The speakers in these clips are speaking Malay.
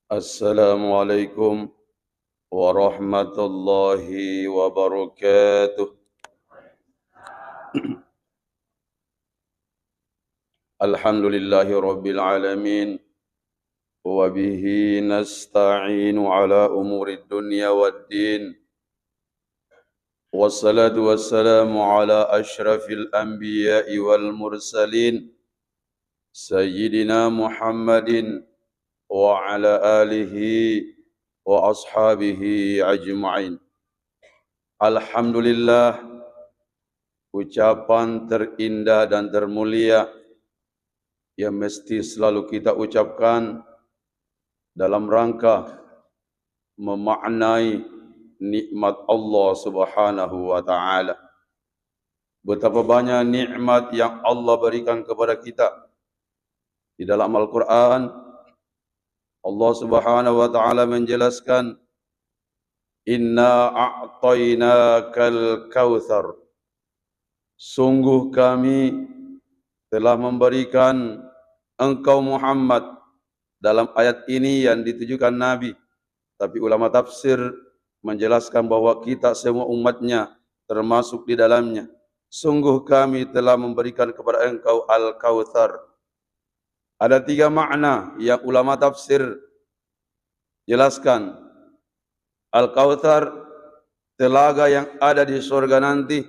Assalamualaikum warahmatullahi wabarakatuh. Alhamdulillahi rabbil alamin. Wa bihi nasta'inu ala umuri dunya waddin. Wassalatu wassalamu ala ashrafil anbiya'i wal mursalin. Sayyidina Muhammadin wa ala alihi wa ashabihi ajma'in. Alhamdulillah, ucapan terindah dan termulia yang mesti selalu kita ucapkan dalam rangka memaknai nikmat Allah Subhanahu wa taala. Betapa banyak nikmat yang Allah berikan kepada kita. Di dalam Al-Qur'an Allah Subhanahu wa taala menjelaskan, Inna a'tainakal kautsar. Sungguh kami telah memberikan engkau Muhammad. Dalam ayat ini yang ditujukan Nabi, tapi ulama tafsir menjelaskan bahwa kita semua umatnya termasuk di dalamnya. Sungguh kami telah memberikan kepada engkau Al-Kautsar. Ada 3 makna yang ulama tafsir jelaskan. Al-Kautsar, telaga yang ada di surga nanti.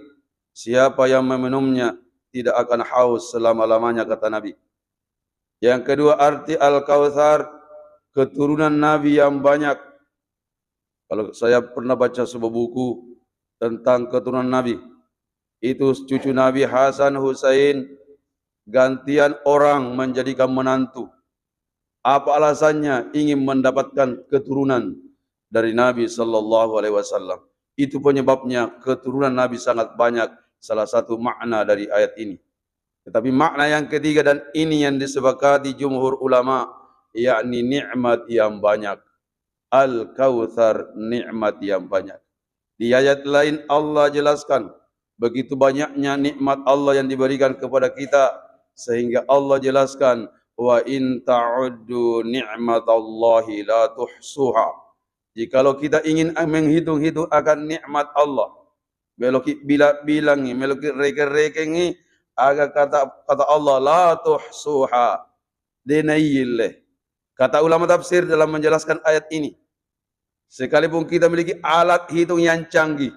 Siapa yang meminumnya tidak akan haus selama-lamanya, kata Nabi. Yang kedua, arti Al-Kautsar, keturunan Nabi yang banyak. Kalau saya pernah baca sebuah buku tentang keturunan Nabi, itu cucu Nabi Hasan Husain gantian orang menjadikan menantu. Apa alasannya? Ingin mendapatkan keturunan dari Nabi sallallahu alaihi wasallam. Itu penyebabnya keturunan Nabi sangat banyak. Salah satu makna dari ayat ini. Tetapi makna yang ketiga, dan ini yang disepakati jumhur ulama, yakni nikmat yang banyak. Al-Kautsar, nikmat yang banyak. Di ayat lain Allah jelaskan begitu banyaknya nikmat Allah yang diberikan kepada kita, sehingga Allah jelaskan, wa in ta'uddu ni'matallahi la tuhsuha. Jikalau kita ingin menghitung-hitung akan nikmat Allah, bilangi, rekengi, aga kata Allah la tuhsuha, denayileh. Kata ulama tafsir dalam menjelaskan ayat ini, sekalipun kita memiliki alat hitung yang canggih,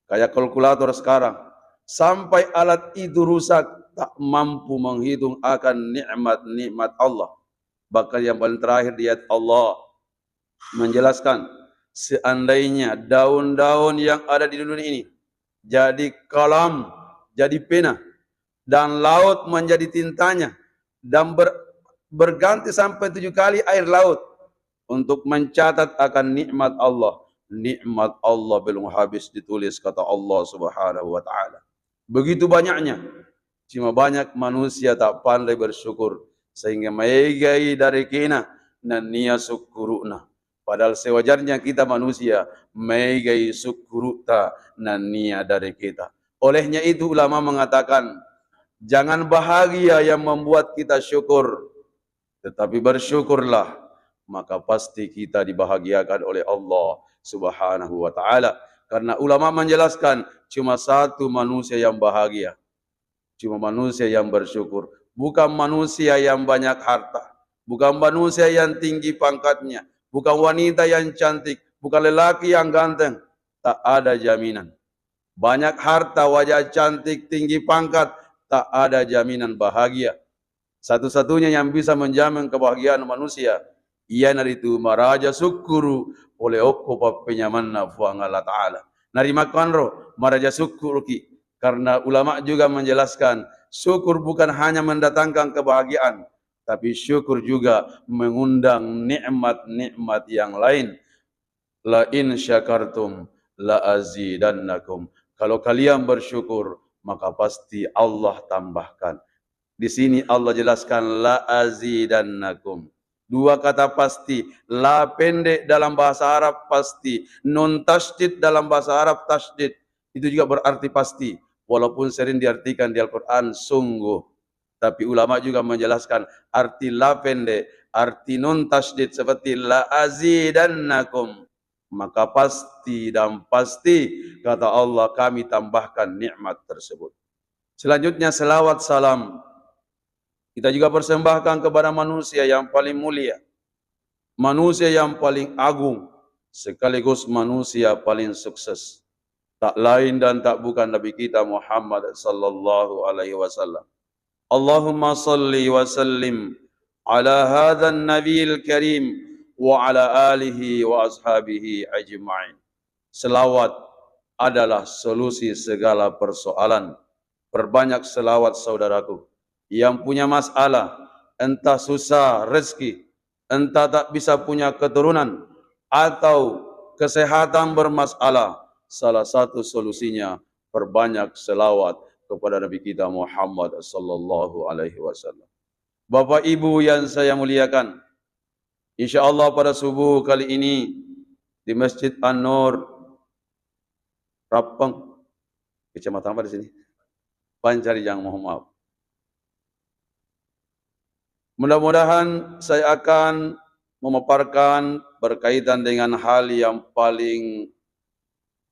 kayak kalkulator sekarang, sampai alat itu rusak, tak mampu menghitung akan nikmat-nikmat Allah. Bahkan yang paling terakhir di ayat Allah menjelaskan, seandainya daun-daun yang ada di dunia ini jadi kalam, jadi pena, dan laut menjadi tintanya, dan berganti sampai 7 kali air laut untuk mencatat akan nikmat Allah. Nikmat Allah belum habis ditulis, kata Allah Subhanahu wa taala. Begitu banyaknya. Cuma banyak manusia tak pandai bersyukur, sehingga maigai dari kina nan niya syukuruna. Padahal sewajarnya kita manusia maigai syukuruta nan niya dari kita. Olehnya itu ulama mengatakan, jangan bahagia yang membuat kita syukur, tetapi bersyukurlah, maka pasti kita dibahagiakan oleh Allah Subhanahu wa taala. Karena ulama menjelaskan, cuma satu manusia yang bahagia, cuma manusia yang bersyukur. Bukan manusia yang banyak harta, bukan manusia yang tinggi pangkatnya, bukan wanita yang cantik, bukan lelaki yang ganteng. Tak ada jaminan. Banyak harta, wajah cantik, tinggi pangkat, tak ada jaminan bahagia. Satu-satunya yang bisa menjamin kebahagiaan manusia, ia naritu maraja syukuru oleh okko penyamanna fuangala ta'ala. Nari makanro maraja syukuru ki. Karena ulama juga menjelaskan, syukur bukan hanya mendatangkan kebahagiaan, tapi syukur juga mengundang nikmat-nikmat yang lain. La in syakartum la azidannakum. Kalau kalian bersyukur, maka pasti Allah tambahkan. Di sini Allah jelaskan la azidannakum. 2 kata pasti. La pendek dalam bahasa Arab pasti, nun tasydid dalam bahasa Arab tasydid. Itu juga berarti pasti. Walaupun sering diartikan di Al-Quran sungguh. Tapi ulama juga menjelaskan arti la pendek arti nun tasydid seperti la azidannakum, maka pasti dan pasti kata Allah kami tambahkan nikmat tersebut. Selanjutnya selawat salam kita juga persembahkan kepada manusia yang paling mulia, manusia yang paling agung, sekaligus manusia paling sukses. Tak lain dan tak bukan Nabi kita Muhammad sallallahu alaihi wasallam. Allahumma salli wa sallim ala hadzal nabiyil karim wa ala alihi wa ashabihi ajma'in. Selawat adalah solusi segala persoalan. Perbanyak selawat saudaraku. Yang punya masalah, entah susah rezeki, entah tak bisa punya keturunan, atau kesehatan bermasalah, salah satu solusinya perbanyak selawat kepada Nabi kita Muhammad sallallahu alaihi wasallam. Bapak Ibu yang saya muliakan, insyaallah pada subuh kali ini di Masjid An-Nur Rapang, kecamatan apa di sini? Pancarijang, mohon maaf. Mudah-mudahan saya akan memaparkan berkaitan dengan hal yang paling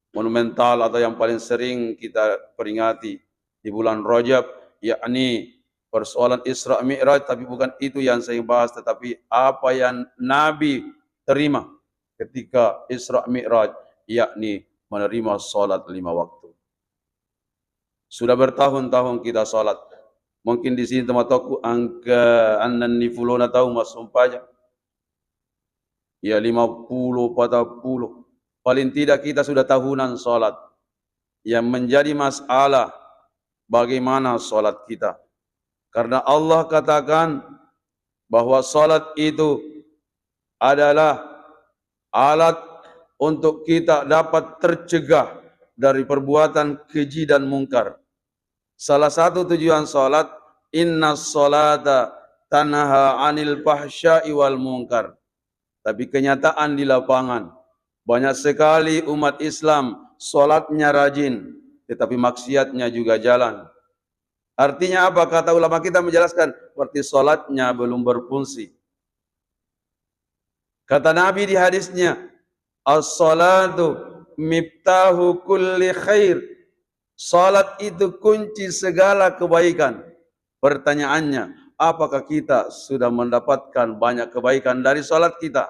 monumental atau yang paling sering kita peringati di bulan Rajab, yakni persoalan Isra Mi'raj. Tapi bukan itu yang saya bahas, tetapi apa yang Nabi terima ketika Isra Mi'raj, yakni menerima salat 5 waktu. Sudah bertahun-tahun kita salat. Mungkin di sini teman-temanku angka annan nifuluna tahu mas sumpahnya. Ya 50, 40. Paling tidak kita sudah tahunan salat. Yang menjadi masalah bagaimana salat kita. Karena Allah katakan bahwa salat itu adalah alat untuk kita dapat tercegah dari perbuatan keji dan mungkar. Salah satu tujuan salat, inna salata tanha anil fahsya'i wal munkar. Tapi kenyataan di lapangan, banyak sekali umat Islam salatnya rajin, tetapi maksiatnya juga jalan. Artinya apa? Kata ulama kita menjelaskan, berarti salatnya belum berfungsi. Kata Nabi di hadisnya, as-salatu miftahu kulli khair. Salat itu kunci segala kebaikan. Pertanyaannya, apakah kita sudah mendapatkan banyak kebaikan dari salat kita?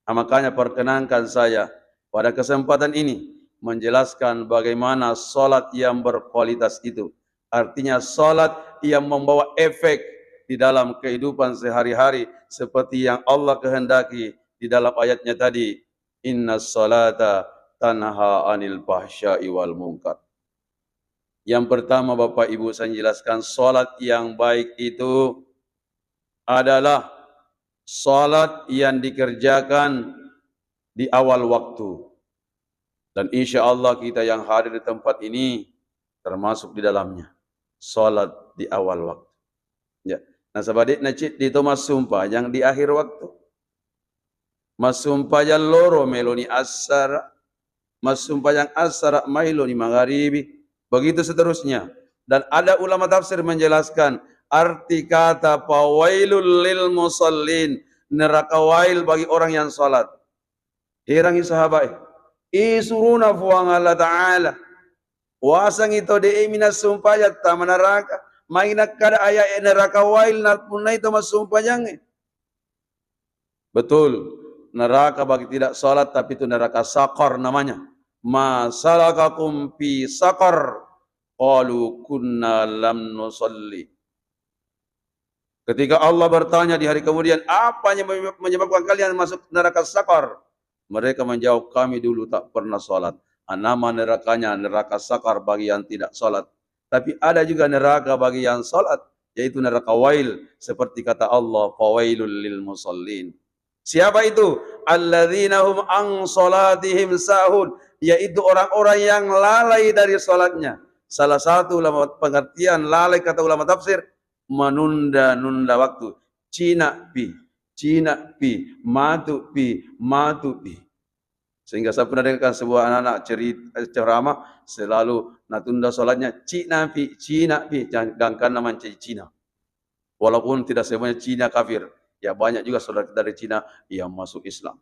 Nah, makanya perkenankan saya pada kesempatan ini menjelaskan bagaimana salat yang berkualitas itu. Artinya salat yang membawa efek di dalam kehidupan sehari-hari seperti yang Allah kehendaki di dalam ayatnya tadi, innas salata tanha anil fahsya'i wal munkar. Yang pertama Bapak Ibu saya jelaskan, salat yang baik itu adalah salat yang dikerjakan di awal waktu. Dan insya Allah kita yang hadir di tempat ini termasuk di dalamnya. Salat di awal waktu. Ya. Nah sahabat nacit di Thomas sumpah yang di akhir waktu. Mas sumpah yang loro meloni asar. Mas sumpah yang asar meloni magharibi. Begitu seterusnya. Dan ada ulama tafsir menjelaskan arti kata fawailul lil musallin, neraka wail bagi orang yang salat. Herangi sahabat. Isuruna fuang Allah Ta'ala. Wasang itu de minas sumpah ya ta neraka. Mainak kada ayat neraka wail narpunai itu mas sumpah jangan. Betul. Neraka bagi tidak salat tapi itu neraka sakar namanya. Masalakakum fi sakar qalu kunna lam nusalli. Ketika Allah bertanya di hari kemudian, apa yang menyebabkan kalian masuk neraka sakar? Mereka menjawab, kami dulu tak pernah salat. Nama nerakanya neraka sakar bagi yang tidak salat. Tapi ada juga neraka bagi yang salat, yaitu neraka wail, seperti kata Allah, fawailul lil musallin. Siapa itu? Alladzina hum an salatihim sahun, yaitu orang-orang yang lalai dari salatnya. Salah satu ulama pengertian lalai kata ulama tafsir, menunda-nunda waktu. Cina pi, matu pi. Sehingga saya pernah dengarkan sebuah anak-anak ceramah selalu natunda salatnya Cina pi, jangankan nama Cina. Walaupun tidak semuanya Cina kafir. Ya banyak juga saudara kita dari Cina yang masuk Islam.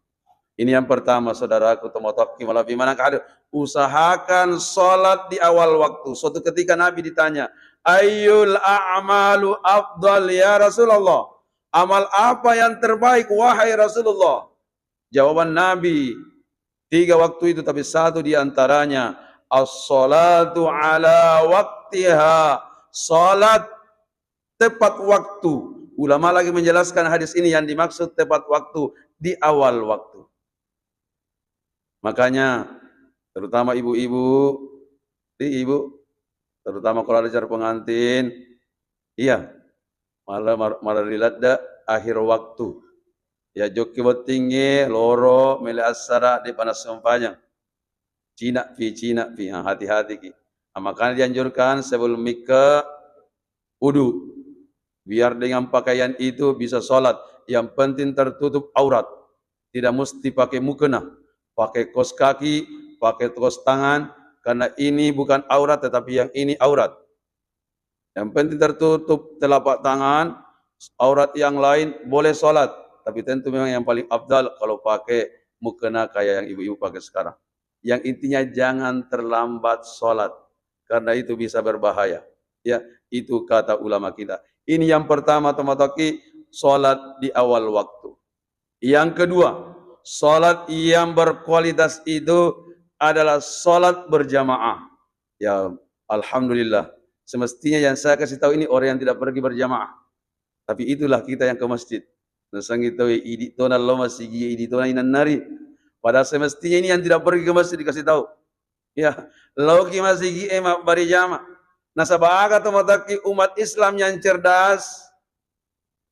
Ini yang pertama, saudaraku, tomotoki malafi mana ada. Usahakan sholat di awal waktu. Suatu ketika Nabi ditanya, Ayyul a'malu afdal ya Rasulullah. Amal apa yang terbaik wahai Rasulullah? Jawaban Nabi, 3 waktu itu, tapi satu di antaranya as-salatu ala waktiha. Salat tepat waktu. Ulama lagi menjelaskan hadis ini yang dimaksud tepat waktu di awal waktu. Makanya terutama ibu-ibu, terutama kalau ada acara pengantin, iya, malah liladda akhir waktu. Ya joki tinggi, loro, mele asara di panas sumpahnya. Cina fi, hati-hati ki. Makanya dianjurkan sebelum mikah, wudu. Biar dengan pakaian itu bisa sholat. Yang penting tertutup aurat. Tidak mesti pakai mukena, pakai kos kaki, pakai kos tangan, karena ini bukan aurat tetapi yang ini aurat. Yang penting tertutup telapak tangan, aurat yang lain boleh sholat, tapi tentu memang yang paling afdal kalau pakai mukena kayak yang ibu-ibu pakai sekarang. Yang intinya jangan terlambat sholat, karena itu bisa berbahaya. Ya, itu kata ulama kita. Ini yang pertama, teman-teman, sholat di awal waktu. Yang kedua, sholat yang berkualitas itu adalah sholat berjamaah. Ya, alhamdulillah. Semestinya yang saya kasih tahu ini orang yang tidak pergi berjamaah. Tapi itulah kita yang ke masjid. Nasang itu iditona lo masih iditona inan nari. Padahal semestinya ini yang tidak pergi ke masjid dikasih tahu. Ya, lo ki masih emak berjamaah. Nasabaga tomataki umat Islam yang cerdas.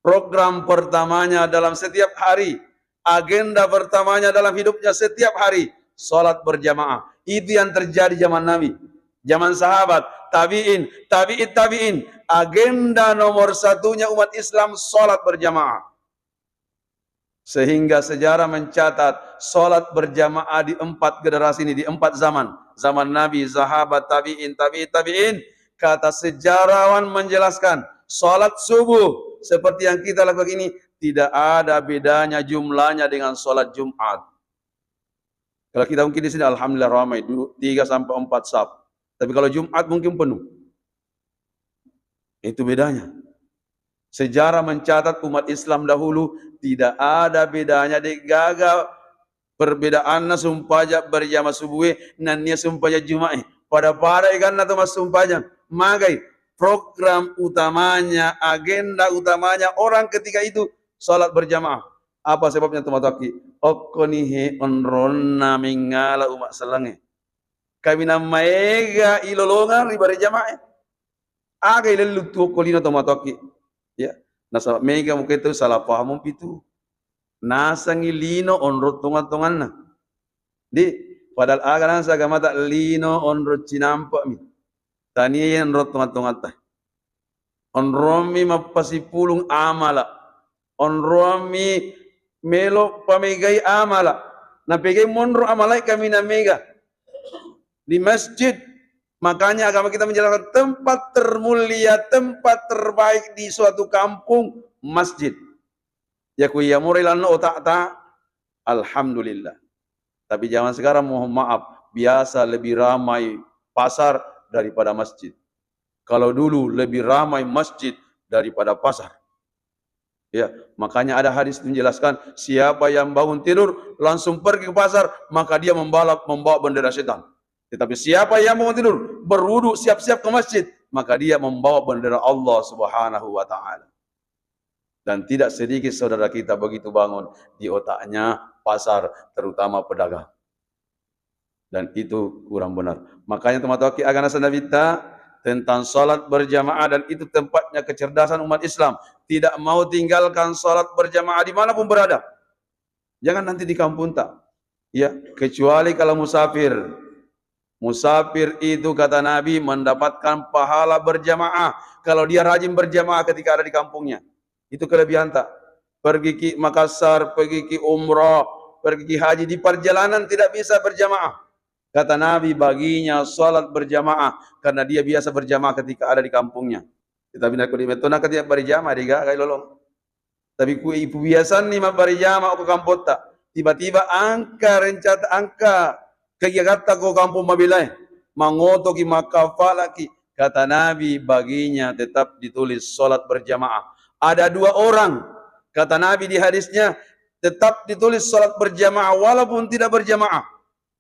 Program pertamanya dalam setiap hari, agenda pertamanya dalam hidupnya setiap hari, sholat berjamaah. Itu yang terjadi zaman Nabi, zaman sahabat, tabi'in. Agenda nomor satunya umat Islam sholat berjamaah. Sehingga sejarah mencatat sholat berjamaah di 4 generasi ini, di 4 zaman. Zaman Nabi, sahabat, tabi'in. Kata sejarawan menjelaskan, sholat subuh seperti yang kita lakukan ini tidak ada bedanya jumlahnya dengan sholat Jumat. Kalau kita mungkin di sini alhamdulillah ramai 3 sampai 4 saf. Tapi kalau Jumat mungkin penuh. Itu bedanya. Sejarah mencatat umat Islam dahulu tidak ada bedanya di gagal perbedaannya sumpahnya berjamaah subuh nannya sumpahnya Jumat. Pada ikan atau mas sumpahnya magai. Program utamanya, agenda utamanya orang ketika itu salat berjamaah. Apa sebabnya teman-teman? Okonihe onronna mingala umat selange. Kami namaega ilolongan di berjamaah. Aga ilelu tu kolino teman-teman. Ya, nasa mega mungkin itu salah paham itu. Nasangi lino onrot tungan-tungan na. Di padahal aga nasa gamata lino onrot cinampak mi. Taniya yang rot tungat-tungat tah. Onromi mapasipulung amala. Onromi melo pamegay amala. Napegay monro amalay kami na mega. Di masjid. Makanya agama kita menjelaskan tempat termulia, tempat terbaik di suatu kampung, masjid. Ya kuyamurilan otak ta. Alhamdulillah. Tapi zaman sekarang mohon maaf, biasa lebih ramai pasar daripada masjid. Kalau dulu lebih ramai masjid daripada pasar. Ya, makanya ada hadis menjelaskan siapa yang bangun tidur langsung pergi ke pasar, maka dia membawa bendera setan. Tetapi siapa yang bangun tidur berwudu siap-siap ke masjid, maka dia membawa bendera Allah Subhanahu wa taala. Dan tidak sedikit saudara kita begitu bangun di otaknya pasar, terutama pedagang. Dan itu kurang benar. Makanya teman-teman agama kita tentang salat berjamaah, dan itu tempatnya kecerdasan umat Islam. Tidak mau tinggalkan salat berjamaah dimanapun berada. Jangan nanti di kampung tak. Ya, kecuali kalau musafir. Musafir itu kata Nabi mendapatkan pahala berjamaah kalau dia rajin berjamaah ketika ada di kampungnya. Itu kelebihan tak. Pergi ke Makassar, pergi ke umrah, pergi ke haji, di perjalanan tidak bisa berjamaah. Kata Nabi baginya salat berjamaah karena dia biasa berjamaah ketika ada di kampungnya. Tetapi nak di metona ketika berjamaah diga kai lolong. Tapi ku ibu biasan ni mabari jama ko kampota. Tiba-tiba angka rencata angka kegiatan ko kampung mabilai. Mangoto ki makafala ki. Kata Nabi baginya tetap ditulis solat berjamaah. Ada 2 orang. Kata Nabi di hadisnya tetap ditulis solat berjamaah walaupun tidak berjamaah.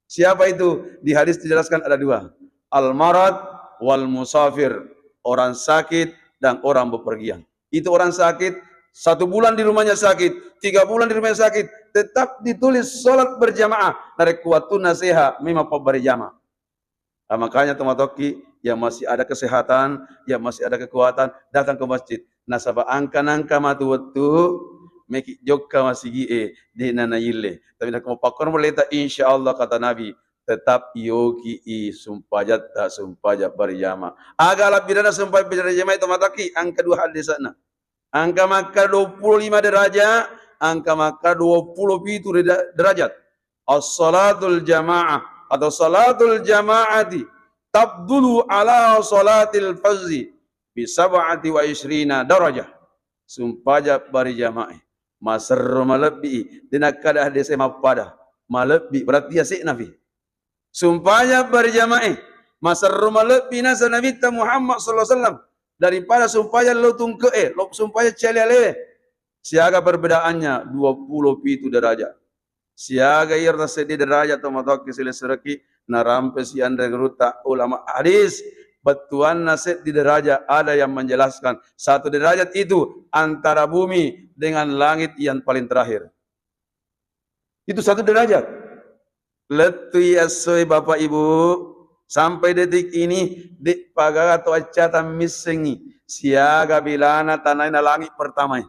Siapa itu? Di hadis dijelaskan ada 2. Al-marad wal musafir. Orang sakit dan orang bepergian. Itu orang sakit 1 bulan di rumahnya sakit, 3 bulan di rumahnya sakit, tetap ditulis solat berjamaah. Dari kuatun nasihat memang berjamaah. Nah, makanya teman-teman yang masih ada kesehatan, yang masih ada kekuatan, datang ke masjid. Nasabah angka-angka matu waktu, meki jokka masih gie di nana yille. Tapi nak mau pakor meleta insyaallah kata Nabi tetap yogi sumpah jat berjamaah. Agak lebih dari sumpah berjamaah itu mataki angka 2 hadis sana. Angka maka 25 derajat, angka maka 27 derajat. As-salatul jamaah atau salatul jamaati tabdulu ala salatil fazzi bi 27 darajah. Sumpah bari jamaah masar malabi dinakada desa mapada malabi berarti asik nabi. Sumpah bari jamaah masar malabi nasa nabi Muhammad sallallahu alaihi wasallam daripada sumpah lo tungke sumpah celele. Siaga perbedaannya 27 derajat. Siaga irta sedi derajat tomatok kisile sereki narampe si andre geruta ulama hadis batuan naset di derajat ada yang menjelaskan 1 derajat itu antara bumi dengan langit yang paling terakhir. Itu 1 derajat. Letu yasoi Bapak Ibu sampai detik ini di pagar atau acata misengi siaga bilana tanahnya langit pertama.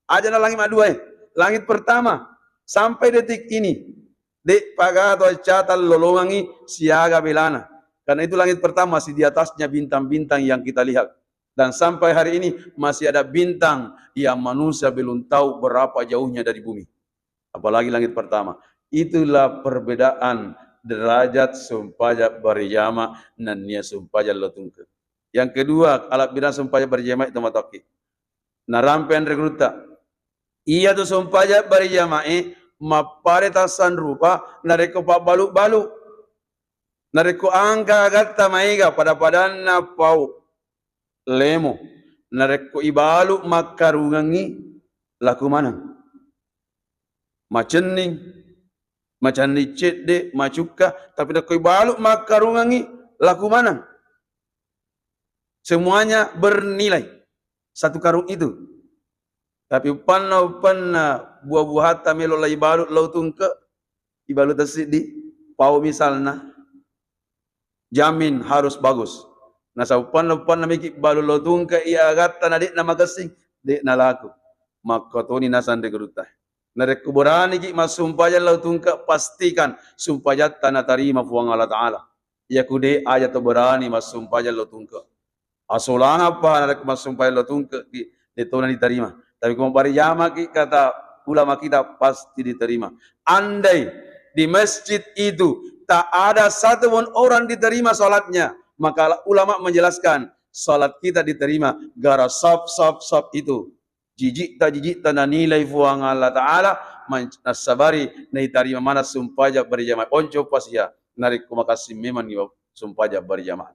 Aja na langit madua langit pertama. Sampai detik ini, dek pagar atau acata lolongangi siaga bilana. Karena itu langit pertama masih di atasnya bintang-bintang yang kita lihat. Dan sampai hari ini masih ada bintang yang manusia belum tahu berapa jauhnya dari bumi. Apalagi langit pertama. Itulah perbedaan derajat sumpah berjamaah dan nia sumpah lotungke. Yang kedua, alat bina sumpah berjamaah itu mataki. Narampean rekruta. Iya tu sumpah berjamaah mapare tasan rupa nareko pa balu-balu. Nareko angka gata maiga pada padanna pau lemo. Nareko ibalu makarungangi laku mana? Macening, macan licet de, macuka, tapi nareko ibalu makarungangi laku mana? Semuanya bernilai 1 karung itu. Tapi panna buah-buah tamelo la ibalut lautung ke ibalut tasidi pau misalna jamin harus bagus. Nasa panna miki balut lautung ke ia agata nadik nama gasing dek nalaku maka toni nasan de geruta. Narek kuburani ki masumpah lautung ke pastikan sumpah tanah tarima fuang Allah Taala. Ya kude ayat berani masumpah lautung ke. Asolan apa narek masumpah lautung ke di tona diterima. Tapi kalau berjamaah kata ulama kita pasti diterima. Andai di masjid itu tak ada 1 pun orang diterima salatnya, maka ulama menjelaskan salat kita diterima gara sop itu. Jijik ta na nilai fuang Allah Taala nasabari na diterima mana sumpah berjamaah. Onco pasia narik kumakasih memang sumpah berjamaah.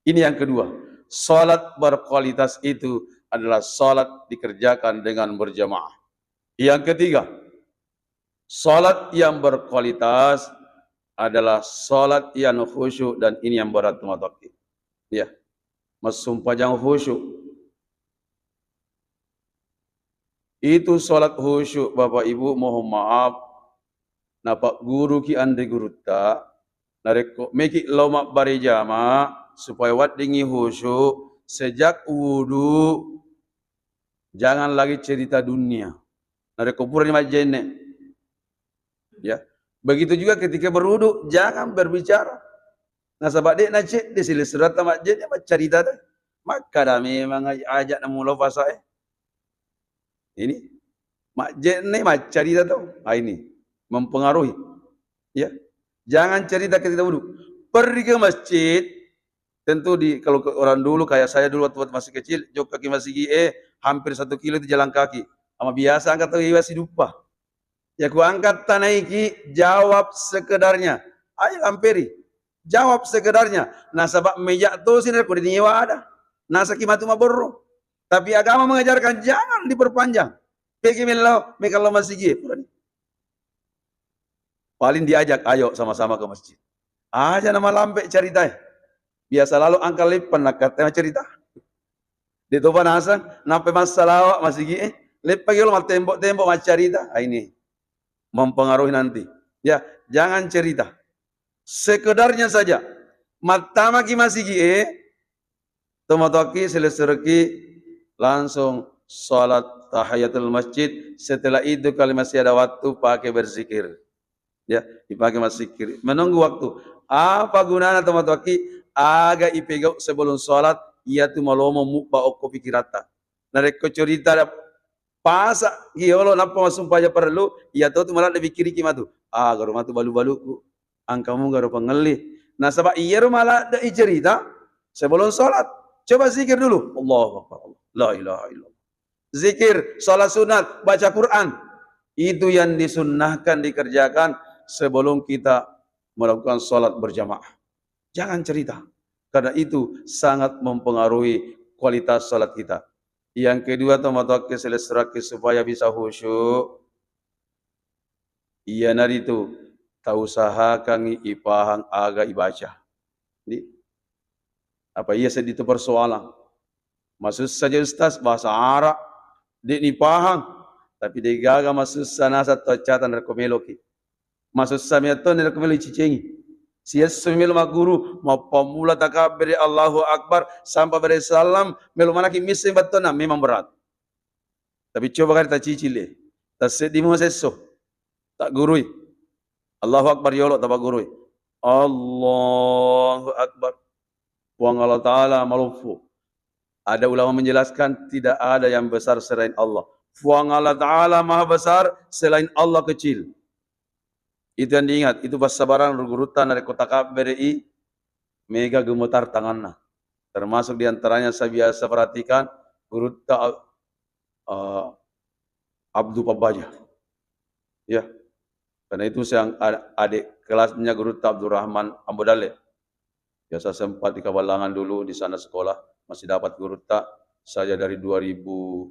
Ini yang kedua, salat berkualitas itu adalah salat dikerjakan dengan berjamaah. Yang ketiga, salat yang berkualitas adalah salat yang khusyuk dan ini yang berat teman-teman. Ya, masumpah yang khusyuk. Itu salat khusyuk Bapak Ibu mohon maaf. Napak guru ki ande guru ta nareko meki lomak berjamaah supaya wat dingi khusyuk sejak wudu. Jangan lagi cerita dunia. Ada kuburan majene. Ya. Begitu juga ketika berwudu, jangan berbicara. Nah, sebab dia najis di sini surat majene cerita tu. Maka dah memang ajak namu lafaz ini majene cerita tu. Ini mempengaruhi. Ya. Jangan cerita ketika wudu. Pergi ke masjid. Tentu kalau orang dulu kayak saya dulu waktu masih kecil, jok kaki masih hampir 1 kilo itu jalan kaki. Ama biasa angkat iwasi dupa. Ya ku angkat tanaiki jawab sekedarnya. Ayo lamperi. Jawab sekedarnya. Nah sebab meja tu sini ku di nyewa ada. Nah sakimatu maborro. Tapi agama mengajarkan jangan diperpanjang. Pergi kalau masjid. Paling diajak, ayo sama-sama ke masjid. Aja nama lampe cerita. Biasa lalu angkal lipan nak kata cerita. Di tu panasan, nampai masalah masjid. Lipat kalau mal tembok macam cerita. Ini mempengaruhi nanti. Ya, jangan cerita. Sekedarnya saja. Matama ki masjid. Tomatoki selesai langsung salat tahiyatul masjid. Setelah itu kalau masih ada waktu pakai berzikir. Ya, dipakai berzikir. Menunggu waktu. Apa gunanya tomatoki? Aga ipegau sebelum salat. Ia tu malomo mukba okko pikirata. Nareko cerita pasa giolo napa masumpaya perlu. Ia tu malah lebih kiri kimatu. Garo matu balu-baluku. Angkamu garo pengelih. Nah sebab iya malah ada cerita sebelum salat. Coba zikir dulu. Allahu Akbar. La ilaha illallah. Zikir, salat sunat, baca Quran. Itu yang disunnahkan dikerjakan sebelum kita melakukan salat berjamaah. Jangan cerita. Karena itu sangat mempengaruhi kualitas salat kita. Yang kedua, teman-teman selesai supaya bisa khusyuk. Iya nari itu tak usahakan ipahang aga ibaca. Jadi, apa iya sedih itu persoalan. Maksud saja Ustaz bahasa Arab di pahang, tapi dia gagal masuk sana satu catatan rekomeloki. Maksud saya itu rekomelo cicengi. Sia semil maguru mau pemula takabir Allahu Akbar sampai bersalam melu manaki misim batona memang berat. Tapi coba kita cicil tak sedih mau seso tak gurui. Allahu Akbar yolo tak gurui. Allahu Akbar. Puang Allah Ta'ala malufu. Ada ulama menjelaskan tidak ada yang besar selain Allah. Puang Allah Ta'ala maha besar selain Allah kecil. Itu yang diingat. Itu basabaran rugurutan dari kota KBRI. Mega gemetar tangannya. Termasuk diantaranya saya biasa perhatikan. Guruta Abdul Pabaja. Ya. Karena itu saya adik kelasnya Guruta Abdul Rahman Ambodale. Biasa sempat di Kabalangan dulu di sana sekolah masih dapat guru tak saya dari 2000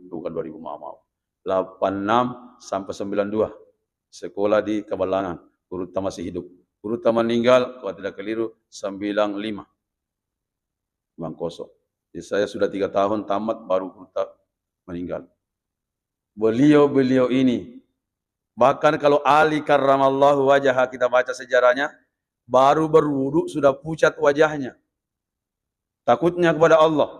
bukan 2000 maaf 86 sampai 92 sekolah di Kabalangan guru tak masih hidup guru tak meninggal kalau tidak keliru 95 Bang Koso. Jadi saya sudah 3 tahun tamat baru guru tak meninggal. Beliau ini bahkan kalau Ali karramallahu wajah kita baca sejarahnya baru berwudu sudah pucat wajahnya. Takutnya kepada Allah.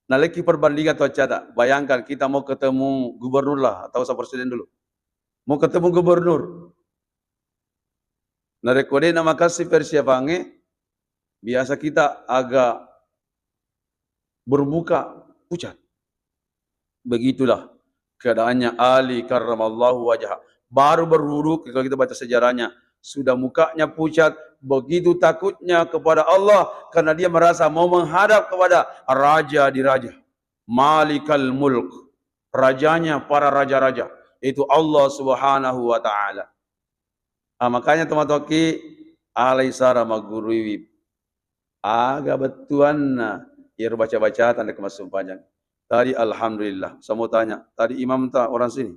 Nah, lagi perbandingan atau cata. Bayangkan kita mau ketemu gubernur lah atau presiden dulu. Mau ketemu gubernur. Nah, rekode nama kasih persiapannya. Biasa kita agak bermuka pucat. Begitulah keadaannya Ali karramallahu wajah. Baru berwudu kalau kita baca sejarahnya. Sudah mukanya pucat, begitu takutnya kepada Allah karena dia merasa mau menghadap kepada raja di raja, Malikal Mulk, rajanya para raja-raja, itu Allah Subhanahu wa taala. Makanya teman-teman alaisara magurui aga betuan ir baca-baca tanda kemasum panjang. Tadi alhamdulillah, saya mau tanya, tadi imam tak orang sini?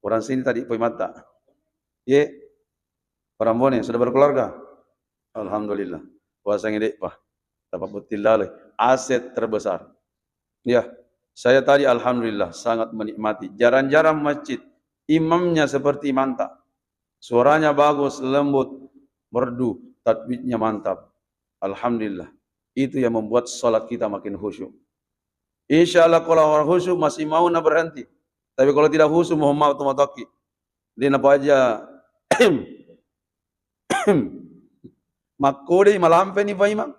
Orang sini tadi imam tak? Ye. Orang Bone sudah berkeluarga? Alhamdulillah. Puasa ngedek pak. Dapat betil lalai. Aset terbesar. Ya, saya tadi alhamdulillah sangat menikmati. Jarang-jarang masjid. Imamnya seperti mantap. Suaranya bagus, lembut, merdu, tatbiknya mantap. Alhamdulillah. Itu yang membuat salat kita makin khusyuk. Insya Allah kalau orang khusyuk masih mau nak berhenti. Tapi kalau tidak khusyuk mohon maaf teman-teman. Dia apa aja makode malampe ni Pak Imam.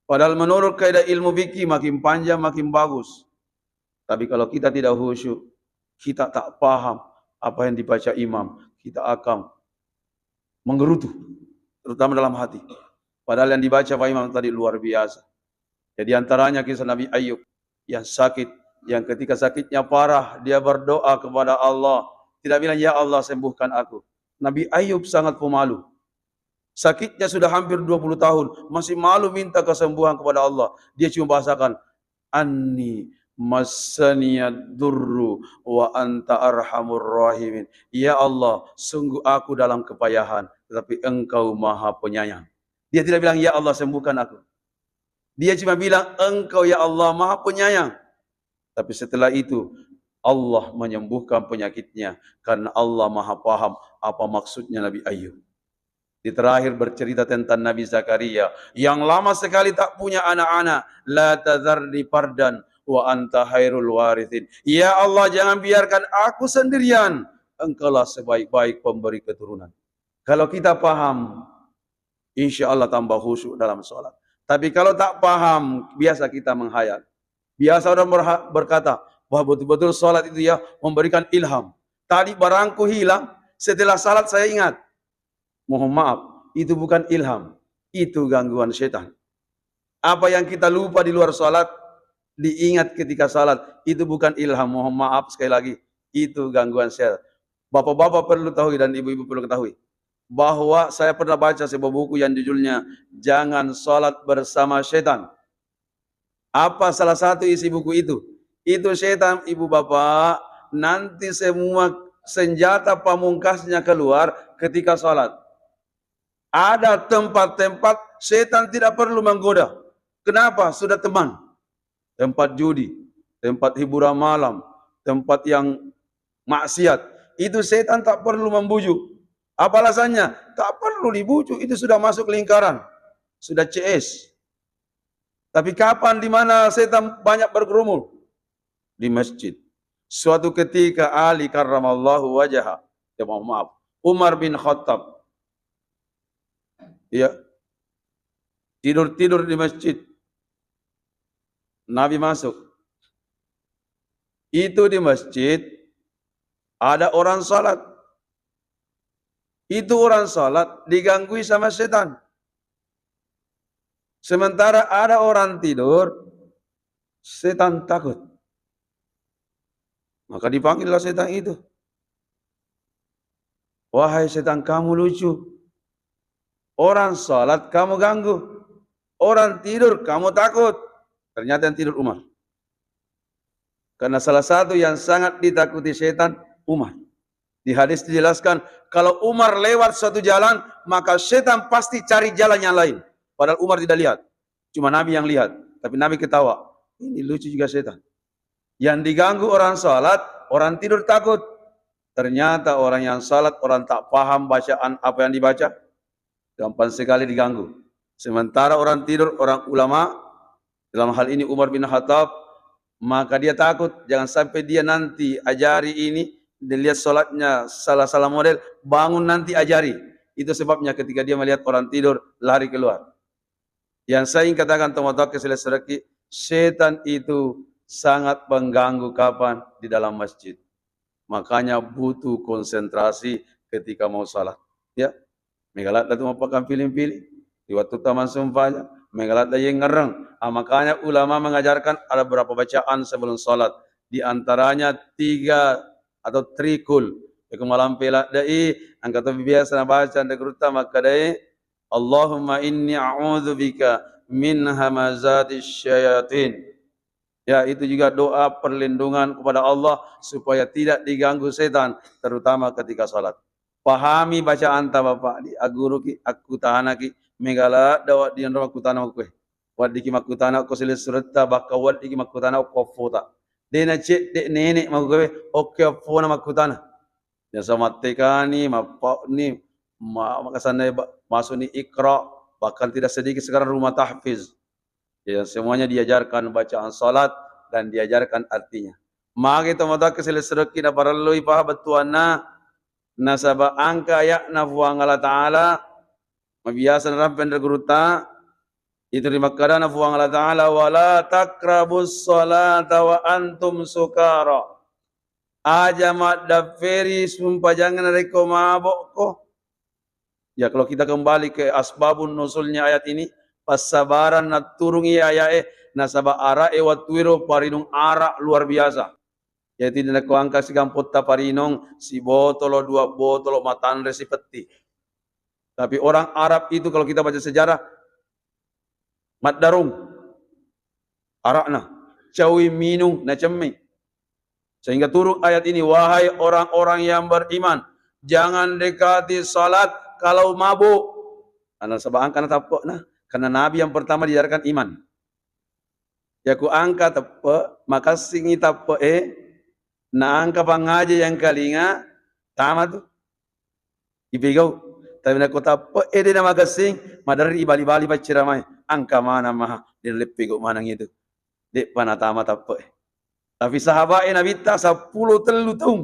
Padahal menurut kaidah ilmu fikih makin panjang makin bagus. Tapi kalau kita tidak khusyuk, kita tak paham apa yang dibaca imam, kita akan menggerutu, terutama dalam hati. Padahal yang dibaca Pak Imam tadi luar biasa. Jadi antaranya kisah Nabi Ayub yang sakit yang ketika sakitnya parah dia berdoa kepada Allah, tidak bilang ya Allah sembuhkan aku. Nabi Ayub sangat pemalu. Sakitnya sudah hampir 20 tahun, masih malu minta kesembuhan kepada Allah. Dia cuma bahasakan, Anni massaniyad durru wa anta arhamur rahimin. Ya Allah, sungguh aku dalam kepayahan, tetapi Engkau Maha Penyayang. Dia tidak bilang ya Allah sembuhkan aku. Dia cuma bilang Engkau ya Allah Maha Penyayang. Tapi setelah itu Allah menyembuhkan penyakitnya karena Allah Maha paham apa maksudnya Nabi Ayub. Di terakhir bercerita tentang Nabi Zakaria yang lama sekali tak punya anak-anak. La tazarni fardan wa anta khairul warithin. Ya Allah, jangan biarkan aku sendirian. Engkaulah sebaik-baik pemberi keturunan. Kalau kita paham, insya Allah tambah khusyuk dalam sholat. Tapi kalau tak paham, biasa kita menghayal. Biasa orang berkata, wah betul-betul sholat itu ya memberikan ilham. Tadi barangku hilang, setelah salat saya ingat. Mohon maaf, itu bukan ilham, itu gangguan setan. Apa yang kita lupa di luar salat, diingat ketika salat, itu bukan ilham. Mohon maaf sekali lagi, itu gangguan setan. Bapak-bapak perlu tahu dan ibu-ibu perlu ketahui bahwa saya pernah baca sebuah buku yang judulnya Jangan Salat Bersama Setan. Apa salah satu isi buku itu? Itu setan, ibu bapak, nanti semua senjata pamungkasnya keluar ketika salat. Ada tempat-tempat setan tidak perlu menggoda. Kenapa? Sudah teman. Tempat judi, tempat hiburan malam, tempat yang maksiat. Itu setan tak perlu membujuk. Apa alasannya? Tak perlu dibujuk, itu sudah masuk lingkaran. Sudah CS. Tapi kapan, di mana setan banyak berkerumun? Di masjid. Suatu ketika Ali karramallahu wajhah, ya maaf, Umar bin Khattab, ya, tidur-tidur di masjid. Nabi masuk. Itu di masjid ada orang salat. Itu orang salat diganggu sama setan. Sementara ada orang tidur, setan takut. Maka dipanggillah setan itu. Wahai setan, kamu lucu. Orang salat kamu ganggu. Orang tidur kamu takut. Ternyata yang tidur Umar. Karena salah satu yang sangat ditakuti setan, Umar. Di hadis dijelaskan, kalau Umar lewat suatu jalan, maka setan pasti cari jalan yang lain. Padahal Umar tidak lihat. Cuma Nabi yang lihat. Tapi Nabi ketawa. Ini lucu juga setan. Yang diganggu orang salat, orang tidur takut. Ternyata orang yang salat, orang tak paham bacaan apa yang dibaca. Gampang sekali diganggu. Sementara orang tidur, orang ulama, dalam hal ini Umar bin Khattab, maka dia takut jangan sampai dia nanti ajari ini, dilihat salatnya salah-salah model, bangun nanti ajari. Itu sebabnya ketika dia melihat orang tidur, lari keluar. Yang saya ingin katakan teman-teman keselesreki, setan itu sangat mengganggu kapan? Di dalam masjid. Makanya butuh konsentrasi ketika mau salat. Ya, megalat itu mapakan pilih-pilih di waktu taman sumpahnya. Mengalat yang ngereng. Makanya ulama mengajarkan ada beberapa bacaan sebelum salat. Di antaranya 3 atau trikul. Iku malam pelak dai angkat biasa baca anda geruta maka dai Allahumma inni a'udzubika min hamazatis syayatin. Ya, itu juga doa perlindungan kepada Allah supaya tidak diganggu setan, terutama ketika salat. Pahami bacaan ta Bapak di aguruki aku tahanaki megala dawat di andro aku tanah aku. Wadiki makutana ko sile surata baka wadiki makutana ko fota. Dena cek de nenek makuwe oke fona makutana. Ya sama tekani mapa ni makasana masuk ni ikra, bahkan tidak sedikit sekarang rumah tahfiz. Ya, semuanya diajarkan bacaan salat dan diajarkan artinya. Maka teman-teman keselesreki na paralui pa batuana nasaba angka yakna fuang Allah Ta'ala mabiyasan rampen reguruta itu dimakadana fuang Allah Ta'ala wala takrabus salata wa antum sukara aja madaferi sumpah jangan reko mabok ko. Ya, kalau kita kembali ke asbabun nusulnya ayat ini, pasabaran na turungi ayat nasaba ara ewatwiro parinong ara luar biasa. Yaitu dina ko angka si gampota parinong si botolo 2 botolo matanre si peti. Tapi orang Arab itu kalau kita baca sejarah matdarung arakna cawi minung na cemme. Sehingga turun ayat ini, wahai orang-orang yang beriman, jangan dekati salat kalau mabuk. Karena sebab angka tapok nah, karena Nabi yang pertama diajarkan iman. Ya ku angka tapok, maka singi tapok na angka pangaja yang kalinga tama tu ibigau. Tapi nak kota apa? Dia nama gasing, madari bali-bali baciramai. Angka mana maha dia lebih kok mana gitu. Dek panatama apa? Tapi sahabat Nabi tak 10 tahun.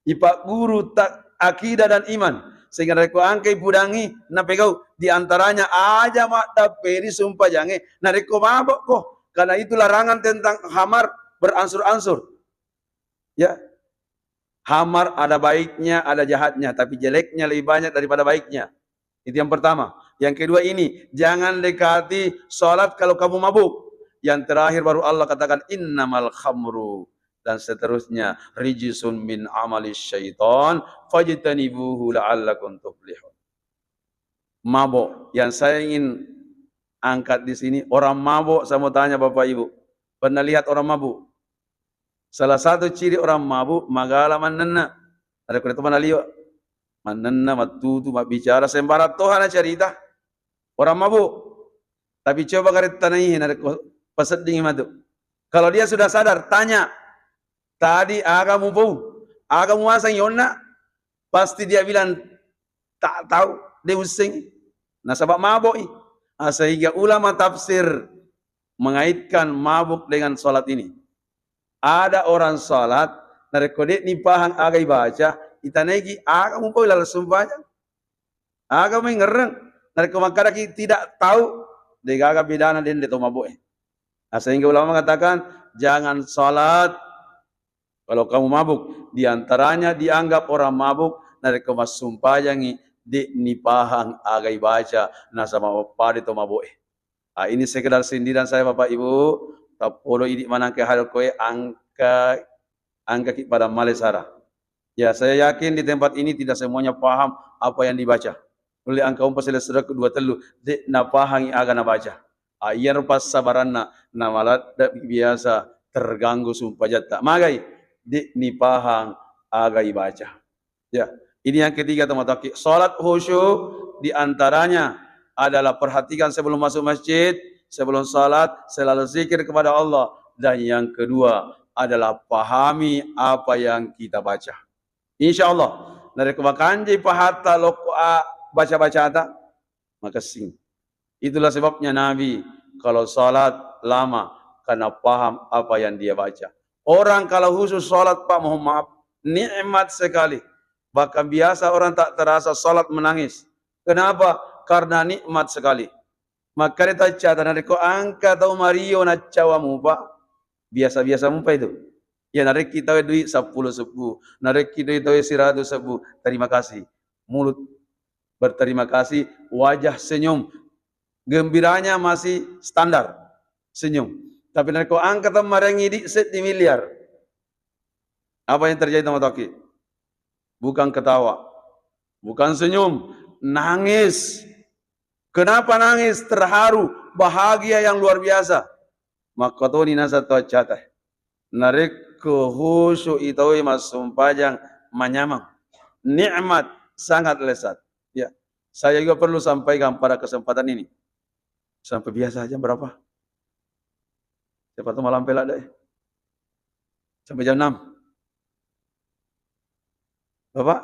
Ipak guru tak akidah dan iman. Sehingga mereka angkai budangi, na pegau di antaranya aja mak daperi sumpah jange. Na reko mabok kok. Karena itu larangan tentang hamar beransur-ansur. Ya. Hamar ada baiknya, ada jahatnya, tapi jeleknya lebih banyak daripada baiknya. Itu yang pertama. Yang kedua ini, jangan dekati sholat kalau kamu mabuk. Yang terakhir baru Allah katakan innamal khamru dan seterusnya rijsun min amali syaitan fajtanibuhu la'allakum tuflihun. Mabuk yang saya ingin angkat di sini, orang mabuk, saya mau tanya Bapak Ibu, pernah lihat orang mabuk? Salah satu ciri orang mabuk magala manenna. Ada kulit mana lihat? Manenna matutu mak bicara sembarang Tuhan cerita. Orang mabuk. Tapi coba karet tanahin ada pasat dingin matu. Kalau dia sudah sadar, tanya. Tadi agamu bau, agamu asang yonna, pasti dia bilang tak tahu, dia using. Nah sebab mabuk. Sehingga ulama tafsir mengaitkan mabuk dengan sholat ini. Ada orang salat, narekodek ni pahang agai baca, itanegi aga mumpo lalu sumpahnya. Aga mengereng, narekomakara ki tidak tahu, degaga bidana den deto mabuk. Sehingga ulama mengatakan, jangan salat kalau kamu mabuk. Di antaranya dianggap orang mabuk, narekomas sumpahnya dek ni pahang agai baca, nasama opade to mabuk. Ini sekedar sindiran saya Bapak Ibu. Tapolo idik manangke hal koe angka pada malesara. Ya saya yakin di tempat ini tidak semuanya paham apa yang dibaca. Oleh angka umpah selesai kedua telu dek na pahangi aga na baca. Ayar pas sabaranna na malat biasa terganggu sumpah jata. Magai dek ni pahang aga ibaca. Ya ini yang ketiga teman-teman. Salat khusyuk di antaranya adalah perhatikan sebelum masuk masjid. Sebelum salat selalu zikir kepada Allah. Dan yang kedua adalah pahami apa yang kita baca. InsyaAllah. Dari kebakanji pahata loko baca-baca ata. Maka sing. Itulah sebabnya Nabi kalau salat lama karena paham apa yang dia baca. Orang kalau khusus salat Pak mohon maaf. Nikmat sekali. Bahkan biasa orang tak terasa salat menangis. Kenapa? Karena nikmat sekali. Maka kita catat nariko angka atau Mario na cawa mupa biasa-biasa mupa itu. Ya narik kita duit 10 sebu, narik kita itu 100 sebu. Terima kasih. Mulut berterima kasih, wajah senyum. Gembiranya masih standar senyum. Tapi nariko angka atau marengi di miliar. Apa yang terjadi teman-teman? Bukan ketawa, bukan senyum, nangis. Kenapa nangis? Terharu, bahagia yang luar biasa. Maka tu ni nasa tu catat. Narik khusyuk itu mas sumpajang manyamang. Nikmat sangat lezat. Ya, saya juga perlu sampaikan pada kesempatan ini. Sampai biasa aja berapa? Cepat tu malam pelak deh. Sampai jam 6. Bapak?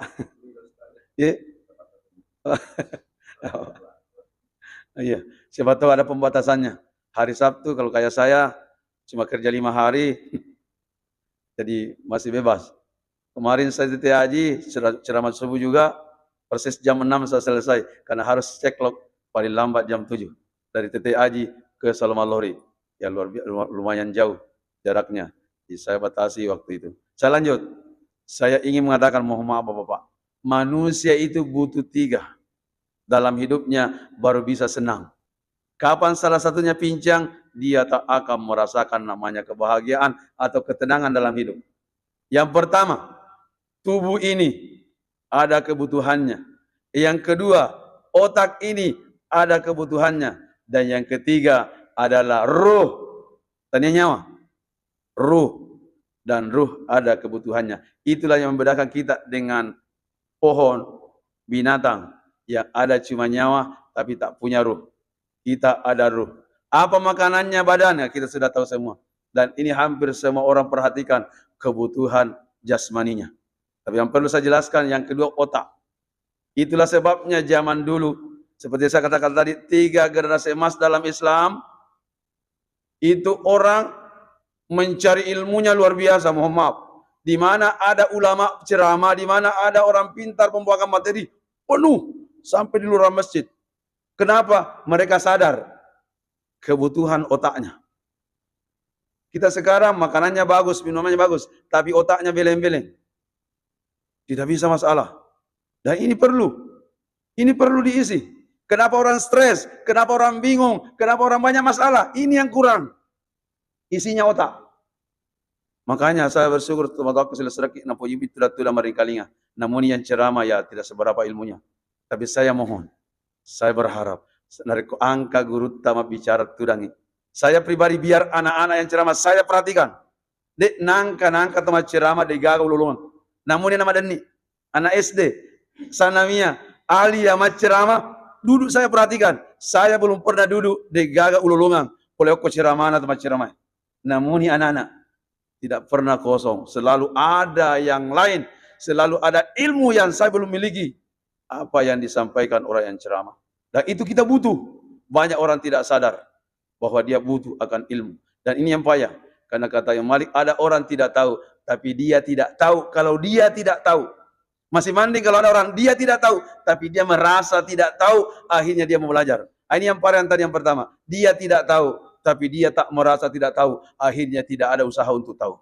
Ya. Iya, siapa tahu ada pembatasannya. Hari Sabtu kalau kayak saya cuma kerja 5 hari, jadi masih bebas. Kemarin saya di TAJ ceramah subuh juga, persis jam 6 saya selesai karena harus cek log paling lambat jam 7 dari TTAJ ke Salamalori. Ya lumayan jauh jaraknya. Jadi saya batasi waktu itu. Saya lanjut. Saya ingin mengatakan mohon maaf Bapak. Manusia itu butuh 3. Dalam hidupnya baru bisa senang. Kapan salah satunya pincang, dia tak akan merasakan namanya kebahagiaan atau ketenangan dalam hidup. Yang pertama, tubuh ini ada kebutuhannya. Yang kedua, otak ini ada kebutuhannya. Dan yang ketiga adalah ruh. Tanya nyawa. Ruh. Dan ruh ada kebutuhannya. Itulah yang membedakan kita dengan pohon, binatang yang ada cuma nyawa tapi tak punya ruh. Kita ada ruh. Apa makanannya badannya kita sudah tahu semua. Dan ini hampir semua orang perhatikan kebutuhan jasmaninya. Tapi yang perlu saya jelaskan yang kedua otak. Itulah sebabnya zaman dulu seperti saya katakan tadi 3 generasi emas dalam Islam itu orang mencari ilmunya luar biasa, mohon maaf. Di mana ada ulama ceramah, di mana ada orang pintar pembawakan materi penuh sampai di luar masjid. Kenapa? Mereka sadar kebutuhan otaknya. Kita sekarang makanannya bagus, minumannya bagus, tapi otaknya beleng-beleng. Tidak bisa masalah. Dan ini perlu diisi. Kenapa orang stres? Kenapa orang bingung? Kenapa orang banyak masalah? Ini yang kurang. Isinya otak. Makanya saya bersyukur teman-teman aku sedikit nampu yubit tulah merikalinga. Namun yang ceramah ya tidak seberapa ilmunya. Tapi saya mohon, saya berharap dari angka guru utama bicara tudangi. Saya pribadi biar anak-anak yang ceramah saya perhatikan. Dek nangka teman ceramah di gagal ululungan. Namun yang nama Deni, anak SD, Sanamia, Ali yang ceramah, duduk saya perhatikan. Saya belum pernah duduk di gagal ululungan. Oleh aku ceramah teman ceramah. Namun ini anak-anak tidak pernah kosong. Selalu ada yang lain. Selalu ada ilmu yang saya belum miliki. Apa yang disampaikan orang yang ceramah. Dan itu kita butuh. Banyak orang tidak sadar bahwa dia butuh akan ilmu. Dan ini yang payah. Karena kata yang Malik, ada orang tidak tahu. Tapi dia tidak tahu kalau dia tidak tahu. Masih mending kalau ada orang dia tidak tahu. Tapi dia merasa tidak tahu. Akhirnya dia mau belajar. Ini yang payah tadi yang pertama. Dia tidak tahu. Tapi dia tak merasa tidak tahu. Akhirnya tidak ada usaha untuk tahu.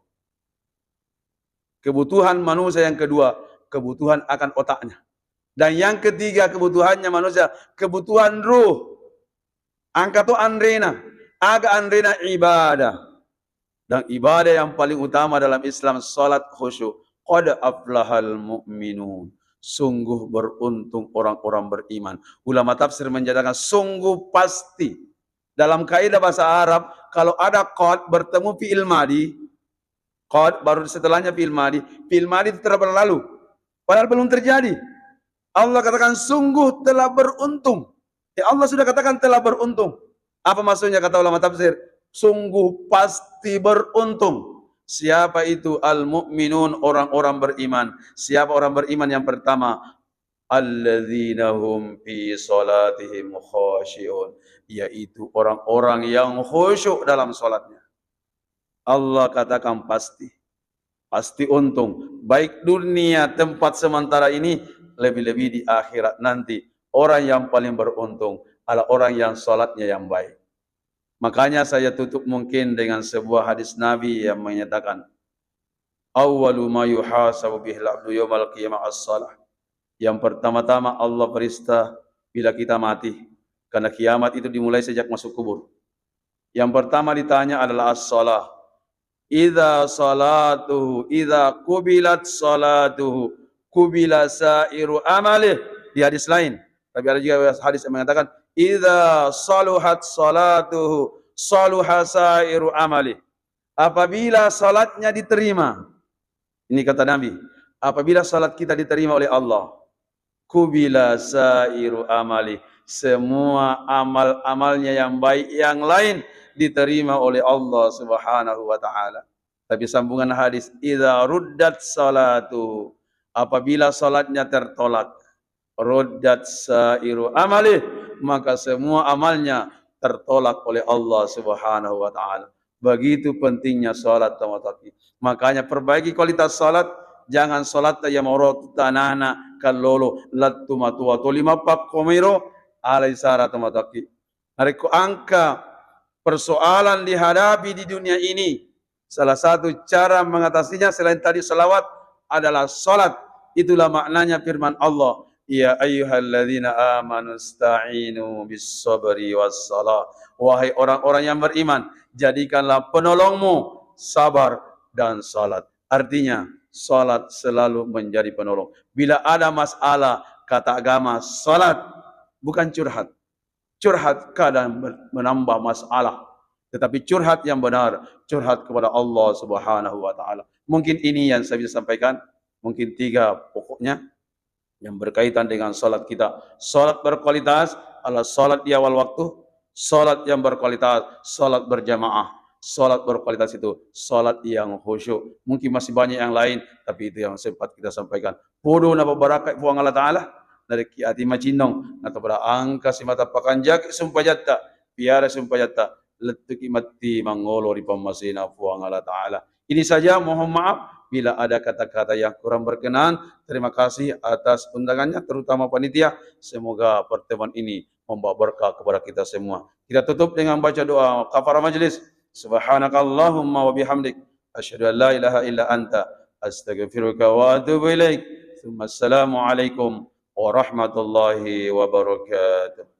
Kebutuhan manusia yang kedua. Kebutuhan akan otaknya. Dan yang ketiga kebutuhannya manusia, kebutuhan ruh. Angka tu andrena, aga andrena ibadah. Dan ibadah yang paling utama dalam Islam salat khusyuk. Qad aflahal mu'minun. Sungguh beruntung orang-orang beriman. Ulama tafsir menjadikan sungguh pasti. Dalam kaidah bahasa Arab, kalau ada qad bertemu fi'il madi, qad baru setelahnya fi'il madi itu telah berlalu. Padahal belum terjadi. Allah katakan sungguh telah beruntung. Ya Allah sudah katakan telah beruntung. Apa maksudnya kata ulama tafsir? Sungguh pasti beruntung. Siapa itu al-mu'minun, orang-orang beriman. Siapa orang beriman yang pertama? Alladzina hum fi salatihim khashi'un. Yaitu orang-orang yang khusyuk dalam salatnya. Allah katakan pasti. Pasti untung. Baik dunia tempat sementara ini, lebih-lebih di akhirat nanti. Orang yang paling beruntung adalah orang yang salatnya yang baik. Makanya saya tutup mungkin dengan sebuah hadis Nabi yang menyatakan, awwalu ma yuhasabu bihil abdu yawmal qiyamah as-salah. Yang pertama-tama Allah perintah bila kita mati. Karena kiamat itu dimulai sejak masuk kubur. Yang pertama ditanya adalah as-salah. Idza salatuhu, idza kubilat salatuhu, kubila sairu amalih. Di hadis lain, tapi ada juga hadis yang mengatakan idza saluhat salatuhu saluha sairu amalih. Apabila salatnya diterima, ini kata Nabi, apabila salat kita diterima oleh Allah, kubila sairu amalih, semua amal-amalnya yang baik yang lain diterima oleh Allah Subhanahu wa taala. Tapi sambungan hadis, idza ruddat salatu, apabila salatnya tertolak, ruddat sairu amalih, maka semua amalnya tertolak oleh Allah Subhanahu wa taala. Begitu pentingnya salat teman-teman. Makanya perbaiki kualitas salat, jangan salat yang marot tanana kalolo lattu matua tolima pak komiro alai sara teman-teman. Hari angka persoalan dihadapi di dunia ini, salah satu cara mengatasinya selain tadi salawat adalah salat. Itulah maknanya firman Allah, Ya ayyuhalladzina amanu ista'inu bis sabri was salah. Wahai orang-orang yang beriman, jadikanlah penolongmu sabar dan salat. Artinya, salat selalu menjadi penolong. Bila ada masalah, kata agama, salat bukan curhat. Curhat kadang menambah masalah. Tetapi curhat yang benar, curhat kepada Allah Subhanahu wa taala. Mungkin ini yang saya bisa sampaikan. Mungkin 3 pokoknya yang berkaitan dengan salat kita. Salat berkualitas adalah salat di awal waktu, salat yang berkualitas, salat berjamaah. Salat berkualitas itu salat yang khusyuk. Mungkin masih banyak yang lain, tapi itu yang sempat kita sampaikan. Podo na babarakat puang Allah Ta'ala, dari kiati macinong, atau pada angka si mata pakanjak sumpajatta, piara sumpajatta, letuki mati mangolo di pemasina puang Allah Ta'ala. Ini saja, mohon maaf bila ada kata-kata yang kurang berkenan. Terima kasih atas undangannya, terutama panitia. Semoga pertemuan ini membawa berkah kepada kita semua. Kita tutup dengan baca doa kafarah majlis. Subhanakallahumma wa bihamdik, asyhadu an la ilaha illa anta, astaghfiruka wa atubu ilaik. Assalamualaikum warahmatullahi wabarakatuh.